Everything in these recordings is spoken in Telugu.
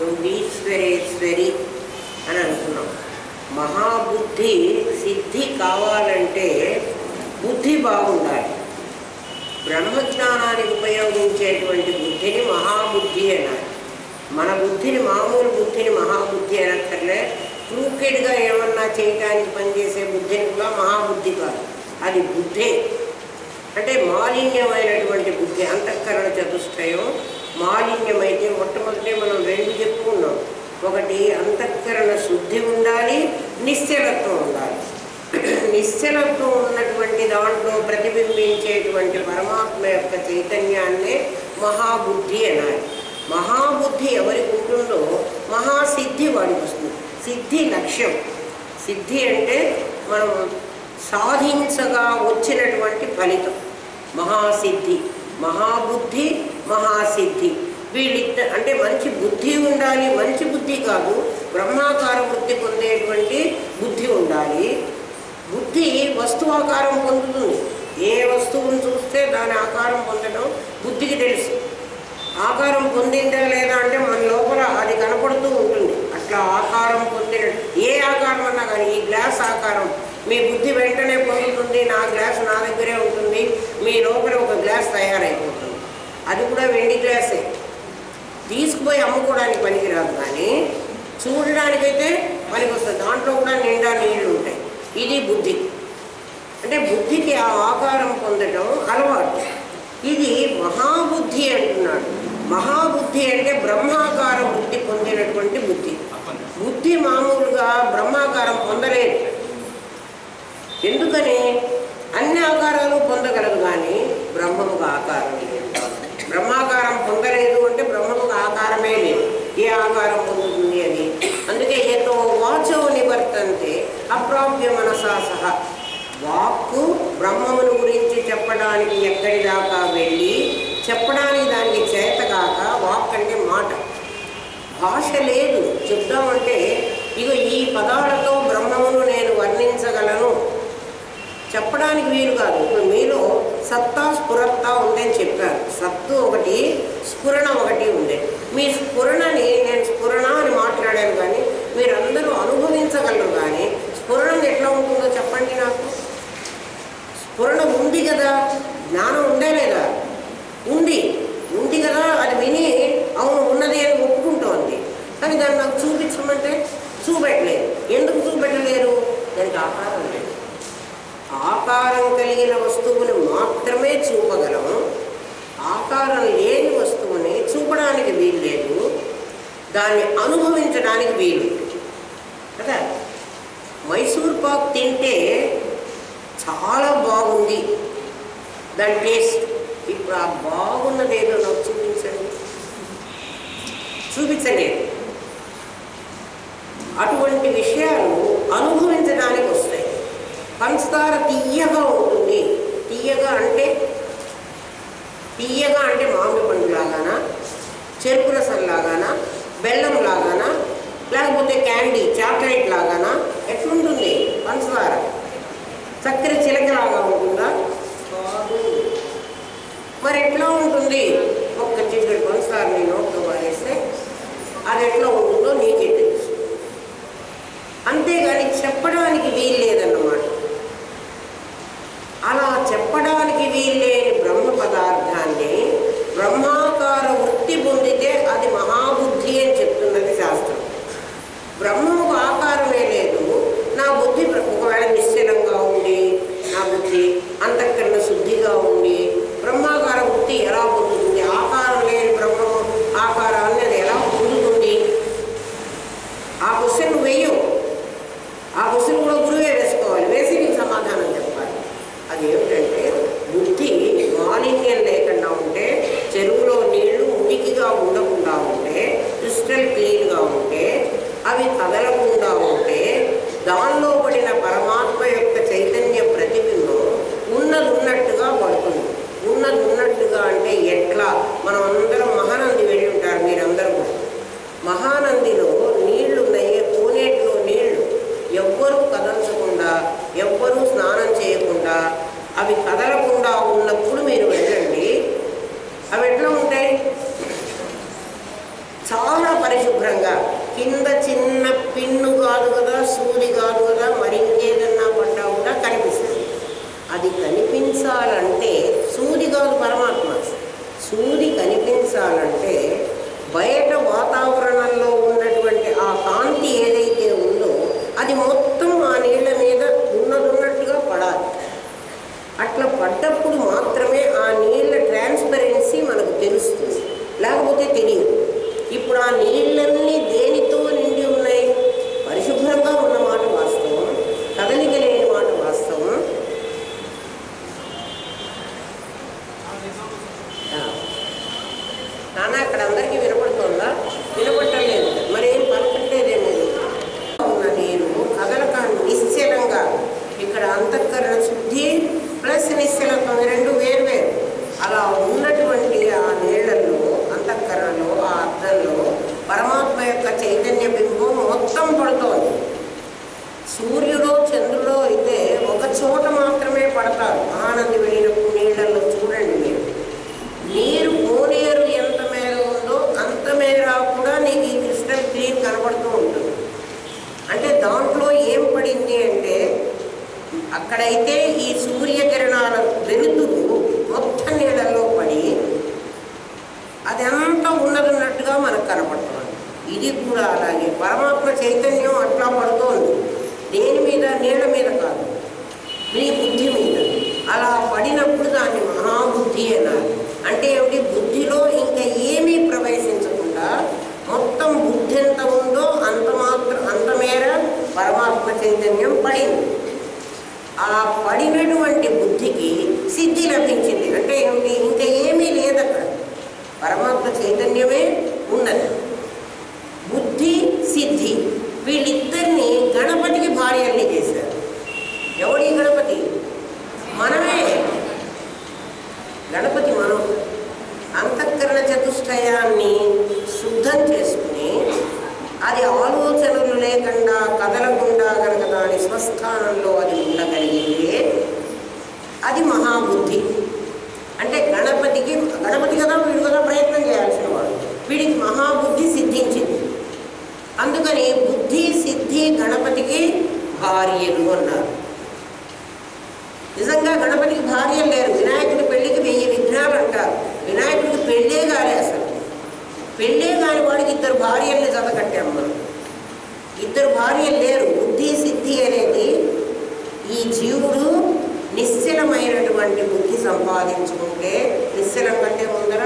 మహాయోగీశ్వరేశ్వరి అని అనుకున్నాం. మహాబుద్ధి సిద్ధి కావాలంటే బుద్ధి బాగుండాలి. బ్రహ్మజ్ఞానానికి ఉపయోగించేటువంటి బుద్ధిని మహాబుద్ధి అనాలి. మన బుద్ధిని మామూలు బుద్ధిని మహాబుద్ధి అనక్కర్లే. క్రూకెడ్గా ఏమన్నా చేయడానికి పనిచేసే బుద్ధిని కూడా మహాబుద్ధి కాదు, అది బుద్ధే. అంటే మాలిన్యమైనటువంటి బుద్ధి. అంతఃకరణ చతుష్టయం మాలిన్యమైతే మొట్టమొదటి మనం రెండు చెప్పుకున్నాం. ఒకటి అంతఃకరణ శుద్ధి ఉండాలి, నిశ్చలత్వం ఉండాలి. నిశ్చలత్వం ఉన్నటువంటి దాంట్లో ప్రతిబింబించేటువంటి పరమాత్మ యొక్క చైతన్యాన్నే మహాబుద్ధి అనాలి. మహాబుద్ధి ఎవరికి ఉంటుందో మహాసిద్ధి వాడికి వస్తుంది. సిద్ధి లక్ష్యం. సిద్ధి అంటే మనం సాధించగా వచ్చినటువంటి ఫలితం మహాసిద్ధి. మహాబుద్ధి మహాసిద్ధి వీళ్ళిద్దరు అంటే మంచి బుద్ధి ఉండాలి. మంచి బుద్ధి కాదు, బ్రహ్మాకార వృద్ధి పొందేటువంటి బుద్ధి ఉండాలి. బుద్ధి వస్తువాకారం పొందుతుంది. ఏ వస్తువును చూస్తే దాని ఆకారం పొందడం బుద్ధికి తెలుసు. ఆకారం పొందిందా లేదా అంటే మన లోపల అది కనపడుతూ ఉంటుంది. అట్లా ఆకారం పొందిన ఏ ఆకారం అన్నా కానీ ఈ గ్లాస్ ఆకారం మీ బుద్ధి వెంటనే పొందుతుంది. నా గ్లాస్ నా దగ్గరే ఉంటుంది. మీ లోపల ఒక గ్లాస్ తయారైపోతుంది. అది కూడా వెండి గ్లాసే. తీసుకుపోయి అమ్ముకోవడానికి పనికిరాదు, కానీ చూడడానికైతే పనికి వస్తుంది. దాంట్లో కూడా నిండా నీళ్ళు ఉంటాయి. ఇది బుద్ధి. అంటే బుద్ధికి ఆ ఆకారం పొందడం అలవాటు. ఇది మహాబుద్ధి అంటున్నాడు. మహాబుద్ధి అంటే బ్రహ్మాకార బుద్ధి పొందినటువంటి బుద్ధి. బుద్ధి మామూలుగా బ్రహ్మాకారం పొందలేదు. ఎందుకని? అన్ని ఆకారాలు పొందగలదు, కానీ బ్రహ్మముకు ఆకారం లేదు. బ్రహ్మాకారం పొందలేదు అంటే బ్రహ్మముకు ఆకారమే లేదు. ఏ ఆకారం పొందుతుంది అది? అందుకే ఏతో వాచో నివర్తంతే అప్రాప్య మనసా సహా. వాక్కు బ్రహ్మమును గురించి చెప్పడానికి ఎక్కడి దాకా వెళ్ళి చెప్పడానికి దానికి చేతగాక, వాక్ అంటే మాట, భాష లేదు. చెప్దామంటే ఇక ఈ పదాలతో బ్రహ్మమును నేను వర్ణించగలను చెప్పడానికి వీలు కాదు. ఇప్పుడు మీలో సత్తా స్ఫురత్తా ఉందని చెప్పారు. సత్తు ఒకటి, స్ఫురణ ఒకటి ఉంది. మీ స్ఫురణని నేను స్ఫురణ అని మాట్లాడాను, కానీ మీరందరూ అనుభవించగలరు. కానీ స్ఫురణ ఎట్లా ఉంటుందో చెప్పండి నాకు. స్ఫురణ ఉంది కదా, జ్ఞానం ఉందే లేదా? ఉంది కదా. అది విని అవును ఉన్నది అని ఒప్పుకుంటోంది. కానీ దాన్ని నాకు చూపించమంటే చూపెట్టలేదు. ఎందుకు చూపెట్టలేరు? దానికి ఆకారం లేదు. ఆకారం కలిగిన వస్తువుని మాత్రమే చూపగలము. ఆకారం లేని వస్తువుని చూపడానికి వీలు లేదు, దాన్ని అనుభవించడానికి వీలు కదా. మైసూర్ పాక్ తింటే చాలా బాగుంది దాని టేస్ట్. ఇప్పుడు ఆ బాగున్నది ఏదో నాకు చూపించండి. పంచదార తీయగా ఉంటుంది. తీయగా అంటే మామిడి పండు లాగానా, చెరుకు రసం లాగానా, బెల్లం లాగానా, లేకపోతే క్యాండీ చాక్లెట్ లాగానా, ఎట్లుంటుంది పంచదార? చక్కెర చిలకలాగా ఉంటుందా? మరి ఎట్లా ఉంటుంది? ఒక్క చిటికెడు పంచదార నీ నోట్లో పారేస్తే అది ఎట్లా ఉంటుందో నీకే తెలుసు. అంతేగాని చెప్పడానికి వీలు లేదన్నమాట. అలా చెప్పడానికి వీల్లేని బ్రహ్మ పదార్థాన్ని బ్రహ్మాకార వృత్తి పొందితే అది మహాబుద్ధి అని చెప్తున్నది శాస్త్రం. బ్రహ్మకు ఆకారమే లేదు. నా బుద్ధి ఒకవేళ నిశ్చలంగా ఉండి, నా బుద్ధి అంతఃకరణ శుద్ధిగా ఉండి బ్రహ్మాకార వృత్తి ఎలా పొందుతుంది? ఆకారం లేని బ్రహ్మము ఆకారాన్ని అది ఎలా పొందుతుంది? ఆ క్వశ్చన్ వెయ్యు. ఆ క్వశ్చన్ కూడా గురువే వేసుకోవాలి. వేసి నీకు సమాధానం చెప్పాలి. అది ఏమిటంటే, బుద్ధి మాలిన్యం లేకుండా ఉంటే, చెరువులో నీళ్లు మురికిగా ఉండకుండా ఉంటే, క్రిస్టల్ క్లీన్గా ఉంటే, అవి కదలకుండా ఉంటే, దానిలో పడిన పరమాత్మ యొక్క చైతన్య ప్రతిబింబం ఉన్నట్టుగా పడుతుంది. ఉన్నట్టుగా అంటే ఎట్లా? మనం అందరం మహానంది వెళ్ళి ఉంటారు, మీరందరూ కూడా. మహానందిలో నీళ్లు ఉన్నాయి, కోనేటిలో నీళ్లు ఎవ్వరూ కదల్చకుండా, ఎవ్వరూ స్నానం చేయకుండా, అవి కదలకుండా ఉన్నప్పుడు మీరు వెళ్ళండి. అవి ఎట్లా ఉంటాయి? చాలా పరిశుభ్రంగా, కింద చిన్న పిన్ను కాదు కదా, సూది కాదు కదా, మరి ఇంకేదన్నా పడ్డా కూడా కనిపిస్తుంది. అది కనిపించాలంటే సూది కాదు పరమాత్మ. సూది కనిపించాలంటే బయట వాతావరణంలో ఉన్నటువంటి ఆ కాంతి ఏదైతే ఉందో అది మొత్తం ఆ నీళ్ళ మీద ఉన్నట్టుగా పడాలి. అట్లా పడ్డప్పుడు మాత్రమే ఆ నీళ్ళ ట్రాన్స్పరెన్సీ మనకు తెలుస్తుంది, లేకపోతే తెలియదు. ఇప్పుడు ఆ నీళ్ళన్నీ దేనితో నిండి ఉన్నాయి? పరిశుభ్రంగా ఉన్న మాట వాస్తవం, కదలిక లేని మాట వాస్తవం. నాన్న అక్కడ అందరికీ వినపడుతుందా? వినపడలేదు. మరి ఏం పలకట్లేదేమో. ఉన్న నీరు కదలక నిశ్చలంగా, ఇక్కడ అంతఃకరణ శుద్ధి ప్లస్ నిశ్చలత్వం రెండు వేరు. అలా ఉన్నటువంటి ఆ నీళ్లలో, అంతఃకరణలో, ఆ అర్థంలో పరమాత్మ యొక్క చైతన్య బింబం మొత్తం పడుతోంది. సూర్యుడు చంద్రుడు అయితే ఒక చోట మాత్రమే పడతారు. మహానంది వెళ్ళినప్పుడు నీళ్లలో చూడండి మీరు. నీరు కోనేరు ఎంత మేర ఉందో అంత మేర కూడా నీకు ఈ క్రిస్టల్ క్లీన్ కనబడుతూ ఉంటుంది. అంటే దాంట్లో ఏం పడింది అంటే, అక్కడైతే ఈ సూర్యకిరణాల వెలుతురు మొత్తం నీళ్ళల్లో పడి అది అంతా ఉన్నట్టుగా మనకు కనపడుతుంది. ఇది కూడా అలాగే పరమాత్మ చైతన్యం అట్లా పడుతోంది. దేని మీద? నీళ్ళ మీద కాదు, నీ బుద్ధి మీద. అలా పడినప్పుడు దాన్ని మహాబుద్ధి అన్నారు. అంటే ఏమిటి? బుద్ధిలో ఇంకా ఏమీ ప్రవేశించకుండా మొత్తం బుద్ధి ఎంత ఉందో అంత మేర పరమాత్మ చైతన్యం పడింది. ఆ పడినటువంటి బుద్ధికి సిద్ధి లభించింది. అంటే ఏమిటి? ఇంకా ఏమీ లేదు అక్కడ, పరమాత్మ చైతన్యమే ఉన్నది. బుద్ధి సిద్ధి వీళ్ళిద్దరిని గణపతికి భార్యల్ని చేశారు. ఎవడి గణపతి? మనమే. గణపతి మనం. అంతఃకరణ చతుష్టయాన్ని శుద్ధం చేసుకుని అది ఆలోచనలు లేకుండా కదలకుండా కనుక దాని స్వస్థానంలో అది ఉండగలిగితే అది మహాబుద్ధి. అంటే గణపతి కదా వీడు కదా ప్రయత్నం చేయాల్సిన వాడు, వీడికి మహాబుద్ధి సిద్ధించింది. అందుకని బుద్ధి సిద్ధి గణపతికి భార్యలు అన్నారు. నిజంగా గణపతికి భార్యలు లేరు. వినాయకుడి పెళ్లికి 1000 విఘ్నాలు అంటారు. వినాయకుడికి పెళ్ళే కాలే, అసలు పెళ్ళే కాని వాడికి 2 భార్యల్ని జతకట్టాము మనం. 2 భార్యలు లేరు. బుద్ధి సిద్ధి అనేది ఈ జీవుడు నిశ్చలమైనటువంటి బుద్ధి సంపాదించుకుంటే, నిశ్చలం కంటే ముందర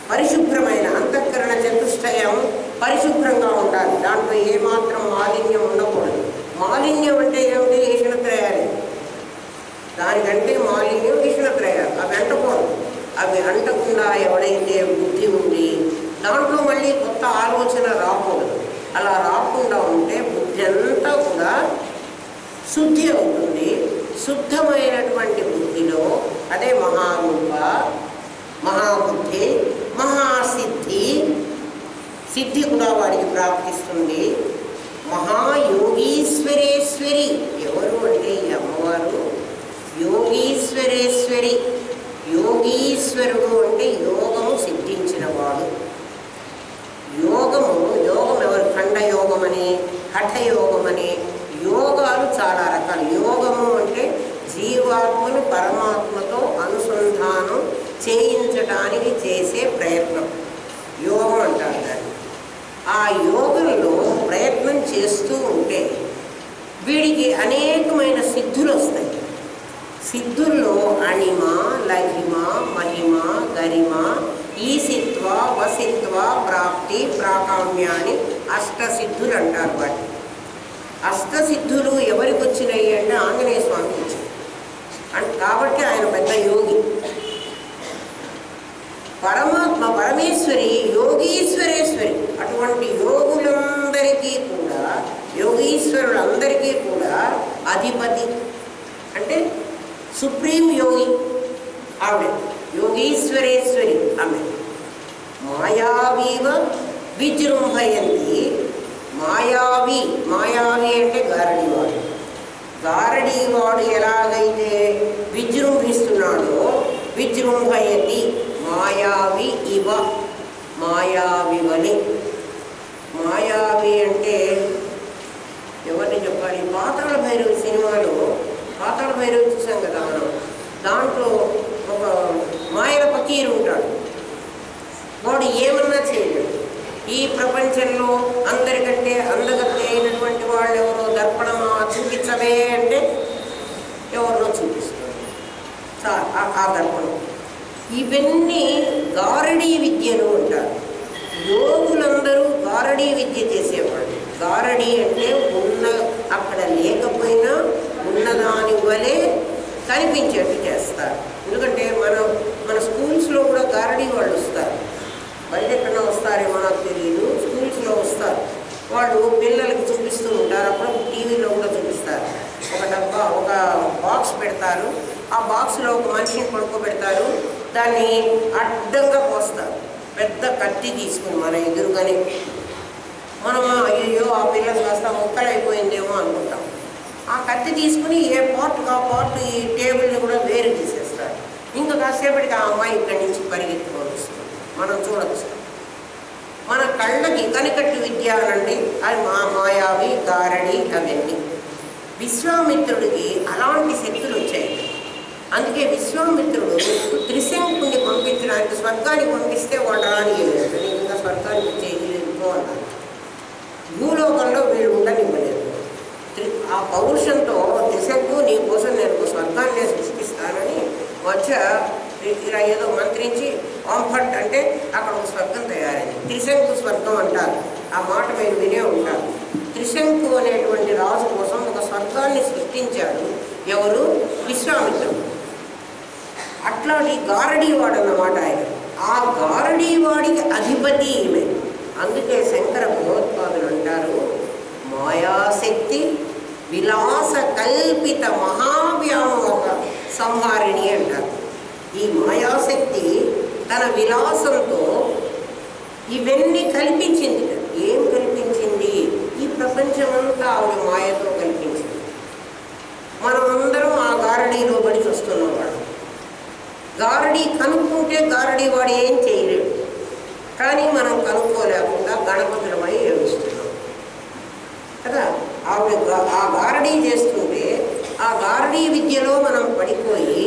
పరిశుభ్రమైన అంతఃకరణ చతుష్టయం పరిశుభ్రంగా ఉండాలి. దాంట్లో ఏమాత్రం మాలిన్యం ఉండకూడదు. మాలిన్యం అంటే ఏమిటి? ఈషణత్రయాలు. దానికంటే మాలిన్యం ఈషణత్రయాలు. అవి అంటకూడదు. అవి అంటకుండా ఎవడైతే బుద్ధి ఉంది దాంట్లో మళ్ళీ కొత్త ఆలోచన రాకూడదు. అలా రాకుండా ఉంటే బుద్ధి అంతా కూడా శుద్ధి అవుతుంది. శుద్ధమైనటువంటి బుద్ధిలో అదే మహారూప, మహాబుద్ధి, మహాసిద్ధి, సిద్ధి కూడా వాడికి ప్రాప్తిస్తుంది. మహాయోగీశ్వరేశ్వరి ఎవరు అంటే ఈ అమ్మవారు యోగీశ్వరేశ్వరి. యోగీశ్వరుడు అంటే యోగము సిద్ధించినవాడు. యోగం ఎవరు? ఖండయోగమని, హఠయోగమని, యోగాలు చాలా రకాలు. యోగము అంటే జీవాత్మను పరమాత్మతో అనుసంధానం చేయించడానికి చేసే ప్రయత్నం యోగం అంటారు దాన్ని. ఆ యోగంలో ప్రయత్నం చేస్తూ ఉంటే వీడికి అనేకమైన సిద్ధులు వస్తాయి. సిద్ధుల్లో అణిమ, లహిమ, మహిమ, గరిమ, ఈసిత్వ, వసిత్వ, ప్రాప్తి, ప్రాకామ్యాన్ని అష్టసిద్ధులు అంటారు. వాటి అష్టసిద్ధులు ఎవరికి వచ్చినాయి అంటే ఆంజనేయ స్వామికి వచ్చినాయి. కాబట్టి ఆయన పెద్ద యోగి. పరమాత్మ పరమేశ్వరి యోగీశ్వరేశ్వరి. అటువంటి యోగులందరికీ కూడా, యోగీశ్వరులందరికీ కూడా అధిపతి అంటే సుప్రీం యోగి ఆవిడ. యోగీశ్వరేశ్వరి ఆమె. మాయావీవ విజృంభయంతి. మాయావి అంటే గారడీవాడు. గారడీవాడు ఎలాగైతే విజృంభిస్తున్నాడో విజృంభయతి మాయావి ఇవ, మాయావివని. మాయావి అంటే ఎవరిని చెప్పాలి? పాతాళ భైరవి సినిమాలో పాతాళ భైరవి చూసాం కదా మనం. దాంట్లో ఒక మాయల ఫకీరు ఉంటాడు. వాడు ఏమన్నా చేయలేడు. ఈ ప్రపంచంలో అందరికంటే అందగత్తి అయినటువంటి వాళ్ళు ఎవరో దర్పణమా చూపించవే అంటే ఎవరినో చూపిస్తారు ఆ దర్పణం. ఇవన్నీ గారడీ విద్యలు అంటారు. యోగులందరూ గారడీ విద్య చేసేవాళ్ళు. గారడీ అంటే అక్కడ లేకపోయినా ఉన్నదాని వలె కనిపించేట్టు చేస్తారు. ఎందుకంటే మన స్కూల్స్లో కూడా గారడీ వాళ్ళు వస్తారు. బయట ఎక్కడన్నా వస్తారేమో నాకు తెలియదు, స్కూల్స్లో వస్తారు. వాళ్ళు పిల్లలకి చూపిస్తూ ఉంటారు. అప్పుడు టీవీలో కూడా చూపిస్తారు. ఒక డబ్బా, ఒక బాక్స్ పెడతారు. ఆ బాక్స్లో ఒక మనిషిని పడుకోబెడతారు. దాన్ని అడ్డంగా పోస్తారు. పెద్ద కత్తి తీసుకుని మన ఎదురుగానే. మనం అయ్యో ఆ పిల్లలు కాస్త ముక్కలైపోయిందేమో అనుకుంటాం. ఆ కత్తి తీసుకుని ఏ పార్ట్కి ఆ పార్ట్ ఈ టేబుల్ని కూడా వేరు తీసేస్తారు. ఇంకా కాసేపటికి ఆ అమ్మాయి ఇక్కడి నుంచి పరిగెత్తుకొని వస్తుంది. మనం చూడవచ్చు. మన కళ్ళకి కనికట్టు విద్య అనండి, అది మాయావి, గారడి అవన్నీ. విశ్వామిత్రుడికి అలాంటి శక్తులు వచ్చాయి. అందుకే విశ్వామిత్రుడు త్రిశంకుని పంపించడానికి స్వర్గానికి పంపిస్తే వాడు రానియలేదు. ఇంకా స్వర్గానికి వచ్చేది లేదు అన్నారు. భూలోకంలో వీళ్ళు ఉండనివ్వలేదు. ఆ పౌరుషంతో త్రిశంకు నీ కోసం నేను స్వర్గాన్ని సృష్టిస్తానని ఇలా ఏదో మంత్రించి ఆంఫట్ అంటే అక్కడ ఒక స్వర్గం తయారైంది. త్రిశంకు స్వర్గం అంటారు. ఆ మాట మీరు వినే ఉంటారు. త్రిశంకు అనేటువంటి రాజు కోసం ఒక స్వర్గాన్ని సృష్టించాడు. ఎవరు? విశ్వామిత్రుడు. అట్లాంటి గారడీవాడు అన్నమాట ఆయన. ఆ గారడీవాడికి అధిపతి ఈమె. అందుకే శంకర భగవత్పాదులు అంటారు, మాయాశక్తి విలాస కల్పిత మహావ్యామోహ సంహారిణి అంటారు. ఈ మాయాశక్తి తన విలాసంతో ఇవన్నీ కల్పించింది. ఏం కల్పించింది? ఈ ప్రపంచమంతా ఆవిడ మాయతో కల్పించింది. మనమందరం ఆ గారడీలో పడి చూస్తున్నాం. వాడు గారడీ కనుక్కుంటే గారడీ వాడు ఏం చేయలేడు. కానీ మనం కనుక్కోలేకుండా గణపతులమై ఏడుస్తున్నాం కదా. ఆవిడ ఆ గారడీ చేస్తుంటే ఆ గారడీ విద్యలో మనం పడిపోయి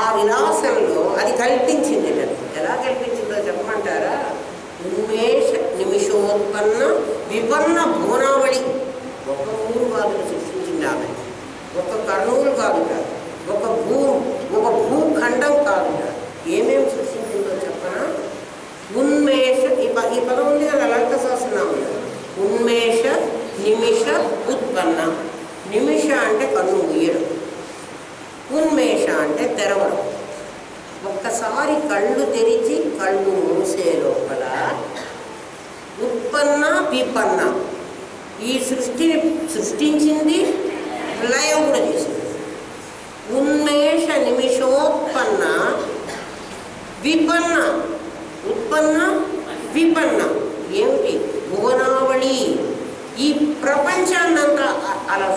ఆ విలాసంలో అది కల్పించింది. ఎలా కల్పించిందో చెప్పమంటారా? ఉన్మేష నిమిషోత్పన్న విపన్న భువనావళి. ఒక ఊరు కాదు సృష్టించింది ఆమె. ఒక కర్నూలు కాదు, ఒక భూఖండం కాదు. ఏమేమి సృష్టించిందో చెప్పనా? ఉన్మేష ఈ పదం ఉంది కదా లలిత సహస్రనామంలో. ఉన్మేష నిమిష ఉత్పన్న. నిమిష అంటే కన్ను ముయ్యడం, ఉన్మేష అంటే తెరవడం. ఒక్కసారి కళ్ళు తెరిచి కళ్ళు మూసే లోపల ఉత్పన్న విపన్న ఈ సృష్టిని సృష్టించింది, లయం కూడా చేసింది. ఉన్మేష నిమిషోత్పన్న విపన్న, ఉత్పన్న విపన్న. ఏమిటి? భువనావళి. ఈ ప్రపంచాన్నంతా అలా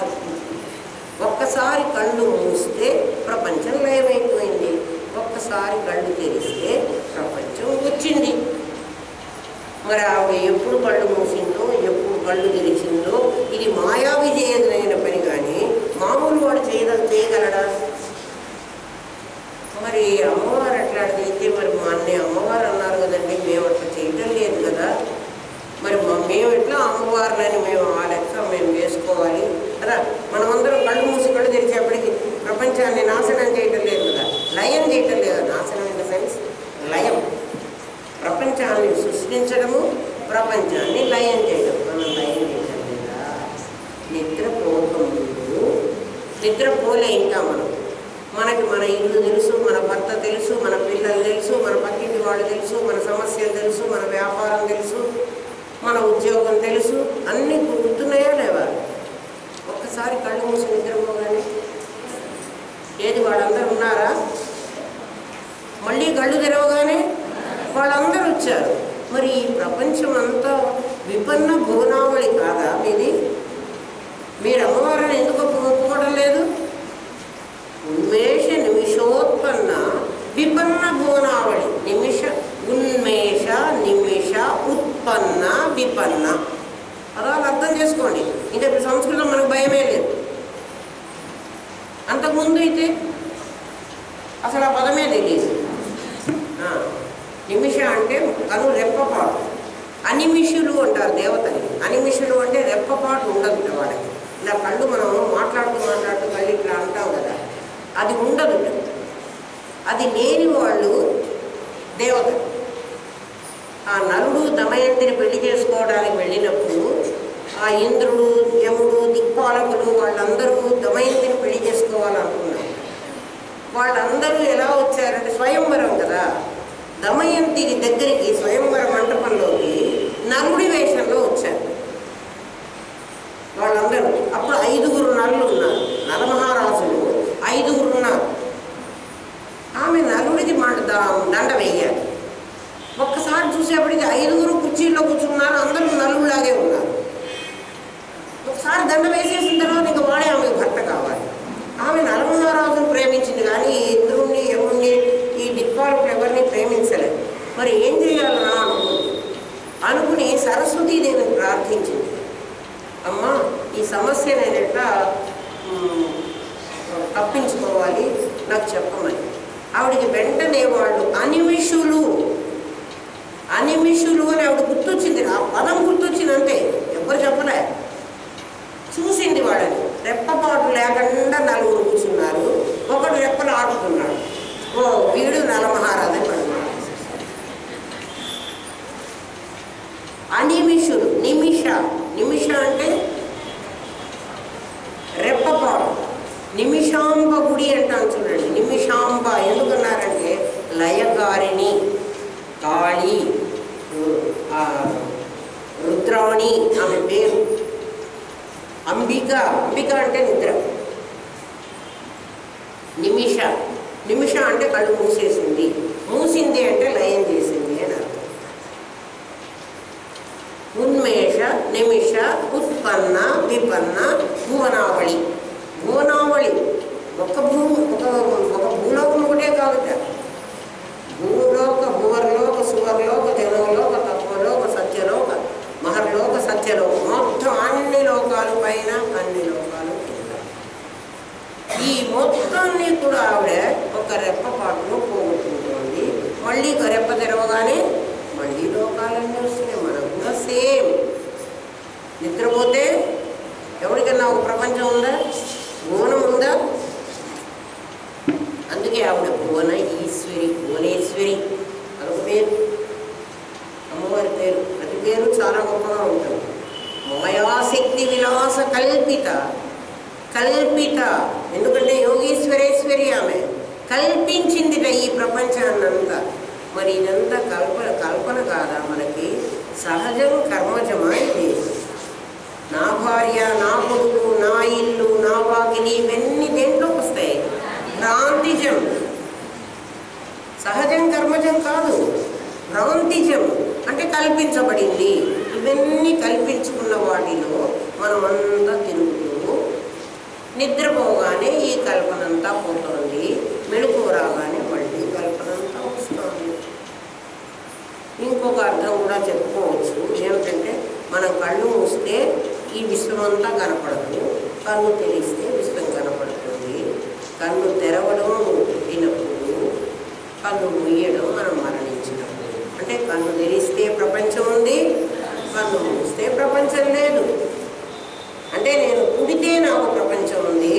ఒక్కసారి కళ్ళు మూస్తే ప్రపంచం లయమైపోయింది, ఒక్కసారి కళ్ళు తెరిస్తే ప్రపంచం వచ్చింది. మరి ఆవిడ ఎప్పుడు కళ్ళు మూసిందో, ఎప్పుడు కళ్ళు తెరిచిందో, ఇది మాయా విజయమైన పని. కానీ మామూలు వాడు చేయగలడా? మరి అమ్మవారు అట్లాంటిదైతే మరి మా అన్నయ్య అమ్మవారు అన్నారు కదండి, మేము అట్లా చేయటం లేదు కదా, మరి మేము ఎట్లా అమ్మవారులని మేము ఆ లెక్క మేము వేసుకోవాలి కదా. మనమందరం కళ్ళు మూసి కళ్ళు తెరిచేప్పటికి ప్రపంచాన్ని నాశనం చేయటం లేదు కదా, లయం చేయటం లేదు. నాశనం ఇన్ ద సెన్స్ లయం. ప్రపంచాన్ని సృష్టించడము, ప్రపంచాన్ని లయం చేయడం. మనం లయం చేయటం లేదా? నిద్రపోలే ఇంకా మనకి మన ఇల్లు తెలుసు, మన భర్త తెలుసు, మన పిల్లలు తెలుసు, మన పక్కింటి వాళ్ళు తెలుసు, మన సమస్యలు తెలుసు, మన వ్యాపారం తెలుసు, మన ఉద్యోగం తెలుసు. అన్నీ గుర్తున్నాయా లేవా? ఒక్కసారి కళ్ళు మూసి నిద్రపోగానే ఏది వాళ్ళందరూ ఉన్నారా? మళ్ళీ కళ్ళు తెరవగానే వాళ్ళందరూ వచ్చారు. మరి ఈ ప్రపంచం అంతా విపన్న భువనావళి కాదా మీది? మీరు అమ్మవారిని ఎందుకు ఒప్పుకోవడం లేదు? ఉన్మేష నిమిషోత్పన్న విపన్న భువనావళి. ఉన్మేష నిమిష ఉత్పన్న విపన్న. అలా అర్థం చేసుకోండి. ఇంకా ఇప్పుడు సంస్కృతం మనకు భయమే లేదు. అంతకుముందు అయితే అసలు ఆ పదమే తెలియదు. నిమిష అంటే కను రెప్పపాటు. అనిమిషులు అంటారు దేవతని. అనిమిషులు అంటే రెప్పపాటు ఉండదు వాళ్ళకి. ఇలా కళ్ళు మనం మాట్లాడుతూ కళ్ళు ఇట్లా అంటాం కదా, అది ఉండదు. అది లేని వాళ్ళు దేవత. ఆ నలుడు దమయంతిని పెళ్లి చేసుకోవడానికి వెళ్ళినప్పుడు ఆ ఇంద్రుడు, యముడు, దిక్పాలకులు వాళ్ళందరూ దమయంతిని పెళ్లి చేసుకోవాలనుకున్నారు. వాళ్ళందరూ ఎలా వచ్చారంటే స్వయంవరం కదా, దమయంతి దగ్గరికి స్వయంవర మంటపంలోకి నలుడి వేషంలో వచ్చారు వాళ్ళందరూ. అప్పుడు 5 నలులు ఉన్నారు. నలమహారాజులు 5 ఉన్నారు. ఆమె నలుడికి దండ వేయాలి. ఒక్కసారి చూసేప్పటికి 5 కుర్చీల్లో కూర్చున్నారు, అందరూ నలుగులాగే ఉన్నారు. ఒకసారి దండ వేసేసిన తర్వాత ఇంకా వాడే ఆమెకు భర్త కావాలి. ఆమె నలమహారాజును ప్రేమించింది కానీ ఇంద్రుణ్ణి, యముణ్ణి, ఈ దిక్పాలకులు ఎవరిని ప్రేమించలేదు. మరి ఏం చేయాలన్నా అనుకుని సరస్వతీదేవిని ప్రార్థించింది. అమ్మ, ఈ సమస్య నేను ఎట్లా తప్పించుకోవాలి నాకు చెప్పమని. ఆవిడికి వెంటనే వాళ్ళు అనిమిషులు అని ఆవిడ గుర్తొచ్చింది. ఆ పదం గుర్తొచ్చింది అంతే, ఎవరు చెప్పలే. చూసింది వాళ్ళని. రెప్పపాటు లేకుండా 4 కూర్చున్నారు. ఒకడు రెప్పలు ఆడుతున్నాడు. ఓ వీడు నలమహారాజు అని పడుతున్నాడు. అనిమిషులు. నిమిష అంటే రెప్పపాటు. నిమిషాంబ గుడి అంటాను చూడండి. నిమిషాంబ ఎందుకన్నారంటే లయకారిణి, కాళీ, రుద్రాణి ఆమె పేరు. అంబిక అంటే నిద్ర. నిమిష అంటే కళ్ళు మూసేసింది. మూసింది అంటే లయం చేసింది అని అర్థం. ఉన్మేష నిమిష ఉత్పన్న విపన్న భువనావళి. ఒక భూలోకం ఒకటే కాదుట. భూలోక, భువర్లోక, సువర్లోక, జనలోక, తత్వలోక, సత్యలోక, మహర్లోక, సత్యలోక, మొత్తం అన్ని లోకాలు పైన, అన్ని లోకాలు కింద. ఈ మొత్తాన్ని కూడా ఆవిడ ఒక రెప్పపాటులో పోగొట్టుకుంటుంది. మళ్ళీ రెప్ప తెరవగానే మళ్ళీ లోకాలన్నీ వస్తున్నాయి. మనకు కూడా సేమ్. నిద్రపోతే ఎవరికన్నా ఒక ప్రపంచం ఉందా? భువనం ఉందా? అందుకే ఆవిడ భువన ఈశ్వరి, భువనేశ్వరి అదొక పేరు, అమ్మవారి పేరు. ప్రతి పేరు చాలా గొప్పగా ఉంటుంది. మయాశక్తి విలాస కల్పిత. ఎందుకంటే యోగీశ్వరేశ్వరి ఆమె కల్పించిందిట ఈ ప్రపంచాన్నంతా. మరి ఇదంతా కల్పన కాదా? మనకి సహజం కర్మజమా ఇది? నా భార్య, నా కొడుకు, నా ఇల్లు, నా వాకిలి, ఇవన్నీ దేంట్లోకి వస్తాయి? భ్రాంతిజం. సహజం కర్మజం కాదు, భ్రాంతిజం అంటే కల్పించబడింది. ఇవన్నీ కల్పించుకున్న వాటిలో మనమంతా తిరుగుతూ నిద్రపోగానే ఈ కల్పనంతా పోతుంది, మెళుకువ రాగానే మళ్ళీ కల్పనంతా వస్తుంది. ఇంకొక అర్థం కూడా చెప్పుకోవచ్చు. ఏమిటంటే మనం కళ్ళు మూస్తే ఈ విశ్వమంతా కనపడదు, కన్ను తెరిస్తే విశ్వం కనపడుతుంది. కన్ను తెరవడం పుట్టినప్పుడు, కన్ను మూయడం మనం మరణించినప్పుడు. అంటే కన్ను తెరిస్తే ప్రపంచం ఉంది, కన్ను మూస్తే ప్రపంచం లేదు. అంటే నేను పుడితే నాకు ప్రపంచం ఉంది,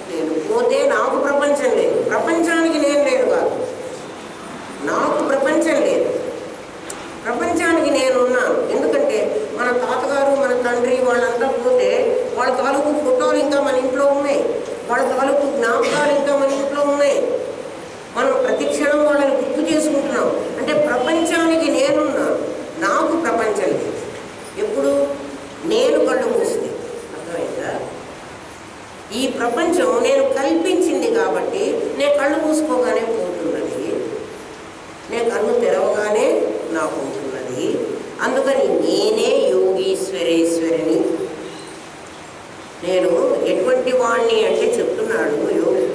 నేను పోతే నాకు ప్రపంచం లేదు. ప్రపంచానికి నేను లేదు కాదు, నాకు ప్రపంచం లేదు, ప్రపంచానికి నేనున్నాను. ఎందుకంటే మన తాతగారు, మన తండ్రి వాళ్ళంతా పోతే వాళ్ళ తాలూకు ఫోటోలు ఇంకా మన ఇంట్లో ఉన్నాయి, వాళ్ళ తాలూకు జ్ఞాపకాలు ఇంకా మన ఇంట్లో ఉన్నాయి. మనం ప్రతి క్షణం వాళ్ళని గుర్తు చేసుకుంటున్నాం. అంటే ప్రపంచానికి నేనున్నాను, నాకు ప్రపంచం లేదు. ఎప్పుడు? నేను కళ్ళు మూస్తే. అర్థమైందా? ఈ ప్రపంచం నేను కల్పించింది కాబట్టి నేను కళ్ళు మూసుకోగానే పోతున్నది, నేను కన్ను తెరవగానే నాకు ఉంటున్నది. అందుకని నేనే యోగీశ్వరేశ్వరిని. నేను ఎటువంటి వాణ్ణి అంటే చెప్తున్నాడు యోగి.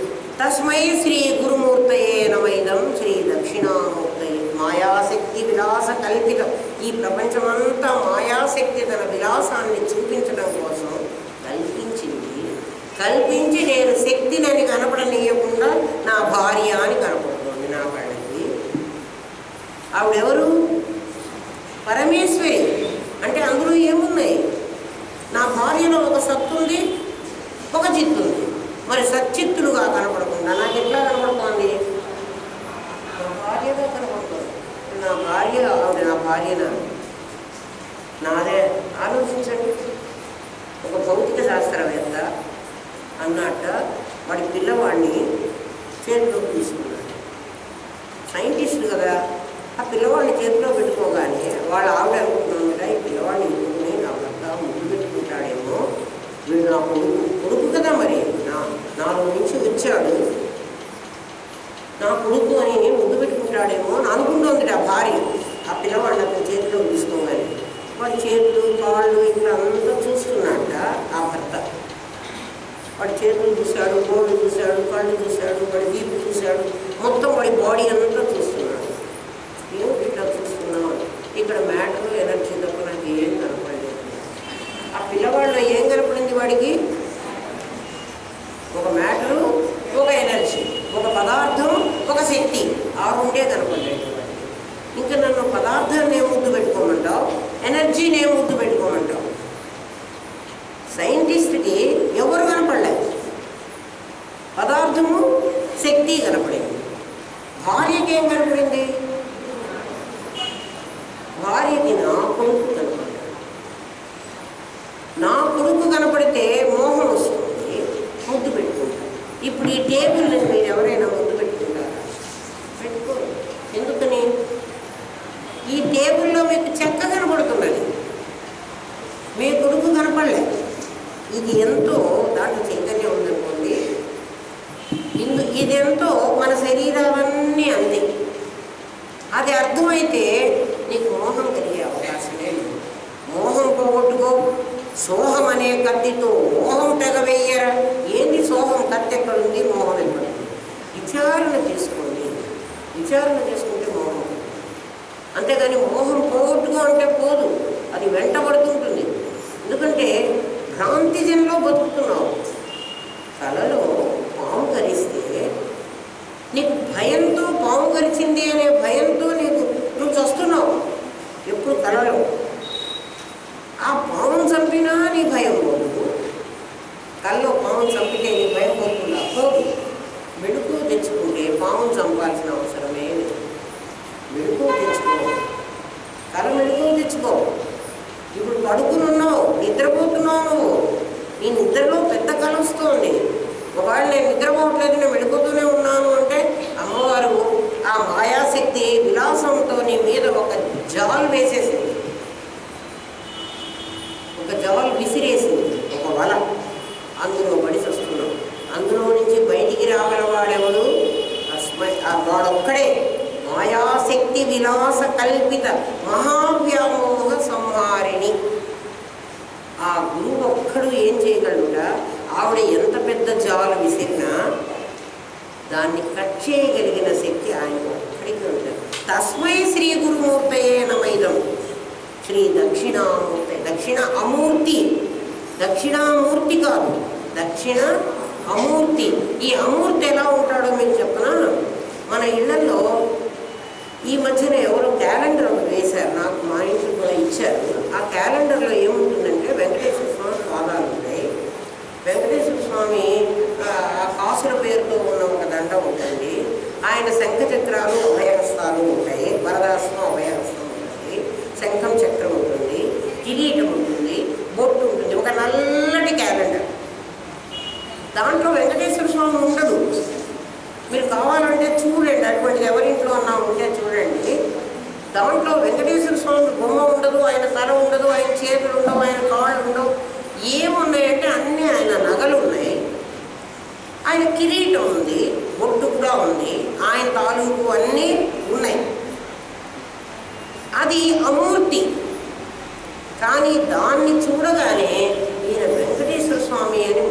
తస్మై శ్రీ గురుమూర్తయే నమైదం శ్రీ దక్షిణామూర్తయే. మాయాశక్తి విలాస కల్పితం. ఈ ప్రపంచమంతా మాయాశక్తి తన విలాసాన్ని చూపించడం కోసం కల్పించింది. కల్పించి నేను శక్తినని కనపడనీయకుండా నా భార్య అని కనపడుతుంది నా కళ్ళకి. ఆవిడెవరు? పరమేశ్వరి. అంటే అందులో ఏమున్నాయి? నా భార్యలో ఒక సత్తు ఉంది, ఒక చిత్తు ఉంది. మరి సచ్చిత్తులుగా కనపడకుండా నాకు ఎట్లా కనపడుతోంది? నా భార్యగా కనపడుతుంది. నా భార్య ఆవిడ నా భార్యనా? నాదే. ఆలోచించండి. ఒక భౌతిక శాస్త్రవేత్త అన్నట్ట వాడి పిల్లవాడిని చేతిలోకి తీసుకున్నాడు. సైంటిస్ట్ కదా, ఆ పిల్లవాడిని చేతిలో పెట్టుకోగానే వాళ్ళ ఆవిడ అనుకుంటున్నాడు, ఈ పిల్లవాడిని ఇంకొకని నా భర్త ముందు పెట్టుకుంటాడేమో, వీడు నా కొడుకు కదా, మరి నాలో నుంచి వచ్చాడు, నా కొడుకు అని ముందు పెట్టుకుంటాడేమో అని అనుకుంటుంది ఆ భార్య. ఆ పిల్లవాడిని అతని చేతిలో తీసుకోగానే వాడి చేతులు, కాళ్ళు ఇక్కడ అంతా చూస్తున్నాడట ఆ భర్త. వాడి చేతులు చూశాడు, గోళ్ళు చూశాడు, కళ్ళు చూశాడు, వాడి వీపు చూశాడు, మొత్తం వాడి బాడీ అంతా చూస్తున్నాడు. ఏమిటి ఇట్లా చూస్తున్నావు? ఇక్కడ మ్యాటర్ ఎనర్జీ తప్ప నాకు ఏం కనపడలేదు. ఆ పిల్లవాడిలో ఏం కనపడింది వాడికి? ఒక మ్యాటరు, ఒక ఎనర్జీ, ఒక పదార్థం, ఒక శక్తి. ఆ రెండే కనపడలేదు వాడికి. ఇంకా నన్ను పదార్థాన్ని ఏం ముద్దు పెట్టుకోమంటావు, ఎనర్జీని ఏం ముద్దు పెట్టుకోమంటావు? సైంటిస్ట్కి ఎవరు కనపడలేదు, పదార్థము శక్తి కనపడింది. భార్యకి ఏం కనపడింది? భార్యకి నా కొడుకు కనపడ్డాడు. నా కొడుకు కనపడితే మోహం వస్తుంది, ముద్దు పెట్టుకుంటారు. ఇప్పుడు ఈ టేబుల్ని మీరు ఎవరైనా ముద్దు పెట్టుకుంటారా? పెట్టుకోరు. ఎందుకని? ఈ టేబుల్లో మీకు చెక్క కనపడుతున్నది, మీ కొడుకు కనపడలేదు. ఇది ఎంతో దాంట్లో చైతన్యం ఉందనుకోండి, ఇదెంతో మన శరీరాలన్నీ అంది. అది అర్థమైతే నీకు మోహం కలిగే అవకాశమే లేదు. మోహం పోగొట్టుకో. సోహం అనే కత్తితో మోహం తెగవేయరా. ఏంటి సోహం? కత్తి ఎక్కడుంది, మోహం ఎక్కడుంది? విచారణ చేసుకోండి. విచారణ చేసుకుంటే మోహం. అంతేగాని మోహం పోగొట్టుకో అంటే పోదు, అది వెంటబడుతుంటుంది. ఎందుకంటే భ్రాంతిజంలో బతుకుతున్నావు. కలలో పాము కరిస్తే నీకు భయంతో, పాము కరిచింది అనే భయంతో నువ్వు చస్తున్నావు ఎప్పుడు కలలో. ఆ పామును చంపినా నీ భయం పోదు. కల్లో పామును చంపితే నీ భయం పోతుందా? పోదు. మెడుకు తెచ్చుకుంటే పామును చంపాల్సిన అవసరమే లేదు. మెడుకు తెచ్చుకో, కల మెడుకు తెచ్చుకో. ఇప్పుడు పడుకుని ఉన్నావు, నిద్రపోతున్నావు. నువ్వు నీ నిద్రలో పెద్ద కల వస్తుంది. ఒకవేళ నేను నిద్రపోవట్లేదు, నేను మెడుకుతూనే ఉన్నాను అంటే అమ్మవారు ఆ మాయాశక్తి విలాసంతో నీ మీద ఒక జాల్ వేసేసింది. ఒక జాల్ విలాస కల్పిత మహావ్యామోహ సంహారిణి. ఆ గురువు ఒక్కడు ఏం చేయగలడా? ఆవిడ ఎంత పెద్ద జాలు విసిరినా దాన్ని కట్ చేయగలిగిన శక్తి ఆయన ఒక్కడికి ఉంటుంది. తస్మై శ్రీ గురుమూర్తయే నమైదం. శ్రీ దక్షిణామూర్తి, దక్షిణ అమూర్తి, దక్షిణామూర్తి కాదు, దక్షిణ అమూర్తి. ఈ అమూర్తి ఎలా ఉంటాడో మీకు చెప్పనా? మన ఇళ్లలో ఈ మధ్యన ఎవరో క్యాలెండర్ ఒకటి వేశారు, నాకు మా ఇంట్లో కూడా ఇచ్చారు. ఆ క్యాలెండర్లో ఏముంటుందంటే వెంకటేశ్వర స్వామి పాదాలు ఉంటాయి. వెంకటేశ్వర స్వామి కాసుల పేరుతో ఉన్న ఒక దండం ఉంటుంది. ఆయన శంఖచక్రాలు అభయహస్తాలు ఉంటాయి, వరదాస్తం అభయహస్తం ఉంటుంది, శంఖం చక్రం ఉంటుంది, కిరీటం ఉంటుంది, బొట్టు ఉంటుంది. ఒక నల్లటి క్యాలెండర్. దాంట్లో వెంకటేశ్వర స్వామి ఉండదు. మీరు కావాలంటే చూడండి, అటువంటిది ఎవరింట్లో అన్నా ఉంటే చూడండి. దాంట్లో వెంకటేశ్వర స్వామి బొమ్మ ఉండదు, ఆయన తల ఉండదు, ఆయన చేతులు ఉండవు, ఆయన కాళ్ళు ఉండవు. ఏమున్నాయంటే అన్నీ ఆయన నగలు ఉన్నాయి, ఆయన కిరీటం ఉంది, బొట్టు కూడా ఉంది, ఆయన తాలూకు అన్నీ ఉన్నాయి. అది అమూర్తి. కానీ దాన్ని చూడగానే ఈయన వెంకటేశ్వర స్వామి అని